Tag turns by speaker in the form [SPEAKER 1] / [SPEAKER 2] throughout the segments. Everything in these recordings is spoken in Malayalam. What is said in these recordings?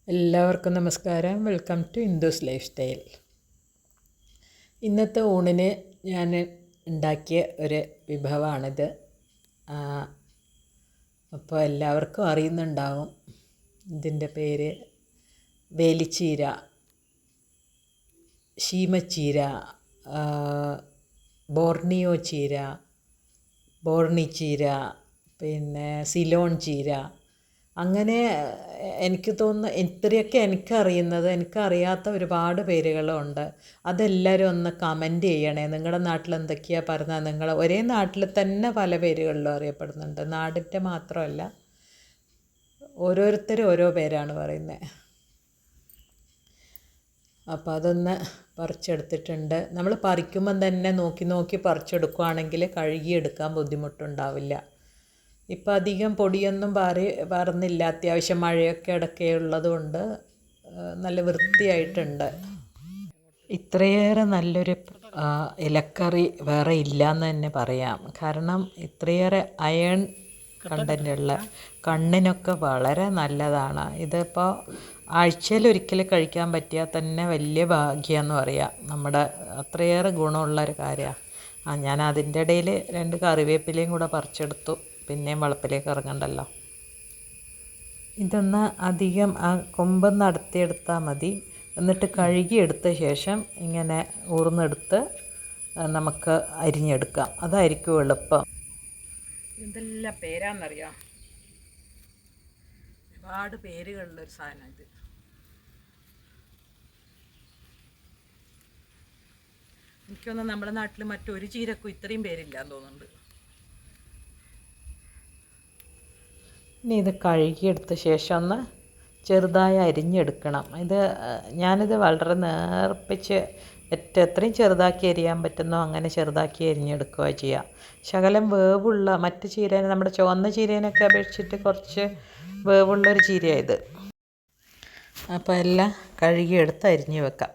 [SPEAKER 1] എല്ലാവർക്കും നമസ്കാരം. Welcome to Indu's lifestyle. ഇന്നത്തെ ഊണിന് ഞാൻ ഉണ്ടാക്കിയ ഒരു വിഭവമാണിത്. അപ്പോൾ എല്ലാവർക്കും അറിയുന്നുണ്ടാവും. ഇതിൻ്റെ പേര് വേലിച്ചീര, ശീമച്ചീര, ബോർണിയോ ചീര, ബോർണിച്ചീര, പിന്നെ സിലോൺ ചീര. അങ്ങനെ എനിക്ക് തോന്നുന്നു ഇത്രയൊക്കെ എനിക്കറിയുന്നത്. എനിക്കറിയാത്ത ഒരുപാട് പേരുകളുണ്ട്. അതെല്ലാവരും ഒന്ന് കമൻറ്റ് ചെയ്യണേ. നിങ്ങളുടെ നാട്ടിൽ എന്തൊക്കെയാണ് പറഞ്ഞാൽ, നിങ്ങൾ ഒരേ നാട്ടിൽ തന്നെ പല പേരുകളിലും അറിയപ്പെടുന്നുണ്ട്. നാടിൻ്റെ മാത്രമല്ല, ഓരോരുത്തരും ഓരോ പേരാണ് പറയുന്നത്. അപ്പോൾ അതൊന്ന് പറിച്ചെടുത്തിട്ടുണ്ട്. നമ്മൾ പറിക്കുമ്പം തന്നെ നോക്കി നോക്കി പറിച്ചെടുക്കുകയാണെങ്കിൽ കഴുകിയെടുക്കാൻ ബുദ്ധിമുട്ടുണ്ടാവില്ല. ഇപ്പം അധികം പൊടിയൊന്നും പറന്നില്ല. അത്യാവശ്യം മഴയൊക്കെ ഇടയ്ക്ക് ഉള്ളതുകൊണ്ട് നല്ല വൃത്തിയായിട്ടുണ്ട്. ഇത്രയേറെ നല്ലൊരു ഇലക്കറി വേറെ ഇല്ലയെന്ന് തന്നെ പറയാം. കാരണം ഇത്രയേറെ അയൺ കണ്ടൻ്റുള്ള കണ്ണിനൊക്കെ വളരെ നല്ലതാണ്. ഇതിപ്പോൾ ആഴ്ചയിലൊരിക്കൽ കഴിക്കാൻ പറ്റിയാൽ തന്നെ വലിയ ഭാഗ്യമെന്ന് പറയാം. നമ്മുടെ അത്രയേറെ ഗുണമുള്ളൊരു കാര്യമാണ്. ഞാൻ അതിൻ്റെ ഇടയിൽ 2 കറിവേപ്പിലയും കൂടെ പറിച്ചെടുത്തു. പിന്നെയും വളപ്പിലേക്ക് ഇറങ്ങണ്ടല്ലോ. ഇതൊന്ന് അധികം ആ കൊമ്പൊന്ന് അടർത്തിയെടുത്താൽ മതി. എന്നിട്ട് കഴുകിയെടുത്ത ശേഷം ഇങ്ങനെ ഊർന്നെടുത്ത് നമുക്ക് അരിഞ്ഞെടുക്കാം. അതായിരിക്കും എളുപ്പം. ഇതെല്ലാം പേരാണെന്നറിയാം. ഒരുപാട് പേരുകളുള്ളൊരു സാധനം ഇത്. എനിക്കൊന്നും നമ്മുടെ നാട്ടിൽ മറ്റൊരു ചീരക്കും ഇത്രയും പേരില്ലാന്ന് തോന്നുന്നുണ്ട്. ഇനി ഇത് കഴുകിയെടുത്ത ശേഷം ഒന്ന് ചെറുതായി അരിഞ്ഞെടുക്കണം. ഞാനിത് വളരെ നേർപ്പിച്ച് എത്രയും ചെറുതാക്കി അരിയാൻ പറ്റുന്നോ അങ്ങനെ ചെറുതാക്കി അരിഞ്ഞെടുക്കുക ചെയ്യുക. ശകലം വേവുള്ള മറ്റ് ചീരേനെ, നമ്മുടെ ചുവന്ന ചീരേനൊക്കെ അപേക്ഷിച്ചിട്ട് കുറച്ച് വേവുള്ളൊരു ചീരയാണ് ഇത്. അപ്പോൾ എല്ലാം കഴുകിയെടുത്ത് അരിഞ്ഞ് വെക്കാം.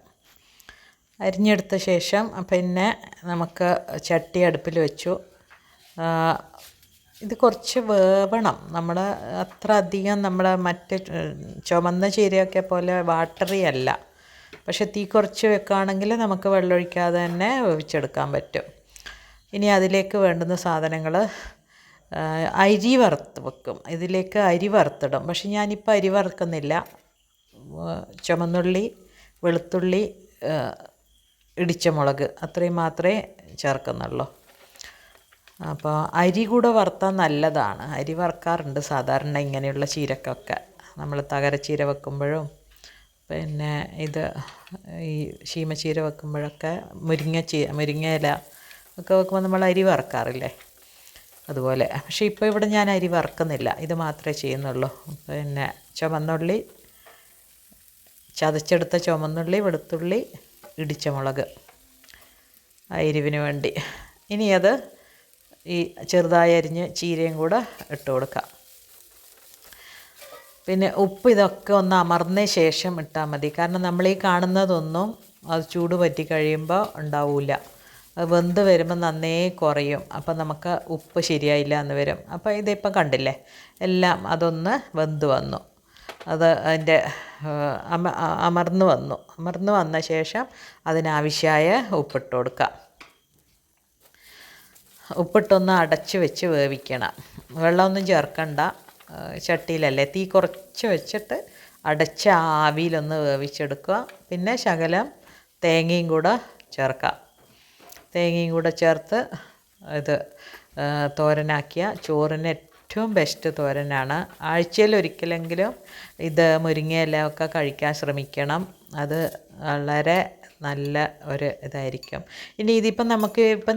[SPEAKER 1] അരിഞ്ഞെടുത്ത ശേഷം പിന്നെ നമുക്ക് ചട്ടി അടുപ്പിൽ വെച്ചു. ഇത് കുറച്ച് വേവണം. നമ്മൾ അത്ര അധികം നമ്മുടെ മറ്റ് ചുമന്ന ചീരയൊക്കെ പോലെ വാട്ടറി അല്ല. പക്ഷെ തീ കുറച്ച് വെക്കുകയാണെങ്കിൽ നമുക്ക് വെള്ളമൊഴിക്കാതെ തന്നെ വേവിച്ചെടുക്കാൻ പറ്റും. ഇനി അതിലേക്ക് വേണ്ടുന്ന സാധനങ്ങൾ, അരി വറുത്ത് വെക്കും. ഇതിലേക്ക് അരി വറുത്തിടും. പക്ഷെ ഞാനിപ്പോൾ അരി വറുക്കുന്നില്ല. ചുമന്നുള്ളി, വെളുത്തുള്ളി, ഇടിച്ച മുളക് അത്രയും മാത്രമേ ചേർക്കുന്നുള്ളൂ. അപ്പോൾ അരി കൂടെ വറുത്താൽ നല്ലതാണ്. അരി വറുക്കാറുണ്ട് സാധാരണ ഇങ്ങനെയുള്ള ചീരക്കൊക്കെ. നമ്മൾ തകരച്ചീര വെക്കുമ്പോഴും പിന്നെ ഈ ശീമച്ചീര വെക്കുമ്പോഴൊക്കെ മുരിങ്ങയില ഒക്കെ വെക്കുമ്പോൾ നമ്മൾ അരി വറുക്കാറില്ലേ, അതുപോലെ. പക്ഷേ ഇപ്പോൾ ഇവിടെ ഞാൻ അരി വറുക്കുന്നില്ല. ഇത് മാത്രമേ ചെയ്യുന്നുള്ളൂ. പിന്നെ ചുവന്നുള്ളി, ചതച്ചെടുത്ത ചുവന്നുള്ളി, വെളുത്തുള്ളി, ഇടിച്ച മുളക് എരിവിന് വേണ്ടി. ഇനി അത് ഈ ചെറുതായി അരിഞ്ഞ് ചീരയും കൂടെ ഇട്ട് കൊടുക്കാം. പിന്നെ ഉപ്പ് ഇതൊക്കെ ഒന്ന് അമർന്ന ശേഷം ഇട്ടാൽ മതി. കാരണം നമ്മൾ ഈ കാണുന്നതൊന്നും അത് ചൂട് പറ്റി കഴിയുമ്പോൾ ഉണ്ടാവില്ല. അത് വെന്ത് വരുമ്പോൾ നന്നേ കുറയും. അപ്പം നമുക്ക് ഉപ്പ് ശരിയായില്ല എന്ന് വരും. അപ്പോൾ ഇതിപ്പം കണ്ടില്ലേ, എല്ലാം അതൊന്ന് വെന്ത് വന്നു. അത് അതിൻ്റെ അമർന്ന് വന്ന ശേഷം അതിനാവശ്യമായ ഉപ്പിട്ട് കൊടുക്കാം. ഉപ്പിട്ടൊന്ന് അടച്ച് വെച്ച് വേവിക്കണം. വെള്ളമൊന്നും ചേർക്കണ്ട. ചട്ടിയിലല്ലേ, തീ കുറച്ച് വെച്ചിട്ട് അടച്ച് ആവിയിലൊന്ന് വേവിച്ചെടുക്കുക. പിന്നെ ശകലം തേങ്ങയും കൂടെ ചേർക്കാം. തേങ്ങയും കൂടെ ചേർത്ത് ഇത് തോരനാക്കിയ ചോറിന് ഏറ്റവും ബെസ്റ്റ് തോരനാണ്. ആഴ്ചയിലൊരിക്കലെങ്കിലും ഇത് മുരിങ്ങയിലൊക്കെ കഴിക്കാൻ ശ്രമിക്കണം. അത് വളരെ നല്ല ഒരു ഇതായിരിക്കും. ഇനി ഇതിപ്പം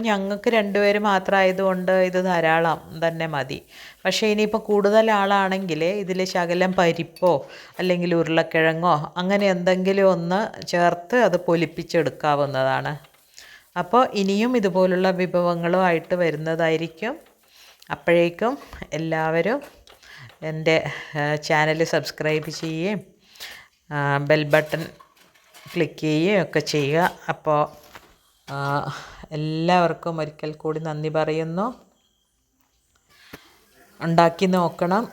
[SPEAKER 1] ഞങ്ങൾക്ക് 2 പേര് മാത്രമായതുകൊണ്ട് ഇത് ധാരാളം തന്നെ മതി. പക്ഷേ ഇനിയിപ്പോൾ കൂടുതൽ ആളാണെങ്കിൽ ഇതിൽ ശകലം പരിപ്പോ അല്ലെങ്കിൽ ഉരുളക്കിഴങ്ങോ അങ്ങനെ എന്തെങ്കിലും ഒന്ന് ചേർത്ത് അത് പൊലിപ്പിച്ചെടുക്കാവുന്നതാണ്. അപ്പോൾ ഇനിയും ഇതുപോലുള്ള വിഭവങ്ങളുമായിട്ട് വരുന്നതായിരിക്കും. അപ്പോഴേക്കും എല്ലാവരും എൻ്റെ ചാനൽ സബ്സ്ക്രൈബ് ചെയ്യുകയും ബെൽ ബട്ടൺ ക്ലിക്ക് ചെയ്യുകയൊക്കെ ചെയ്യുക. അപ്പോൾ എല്ലാവർക്കും ഒരിക്കൽ കൂടി നന്ദി പറയുന്നു. ഉണ്ടാക്കി നോക്കണം.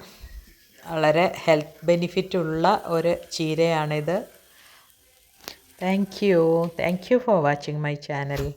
[SPEAKER 1] വളരെ ഹെൽത്ത് ബെനിഫിറ്റുള്ള ഒരു ചീരയാണിത്. Thank you for watching my channel.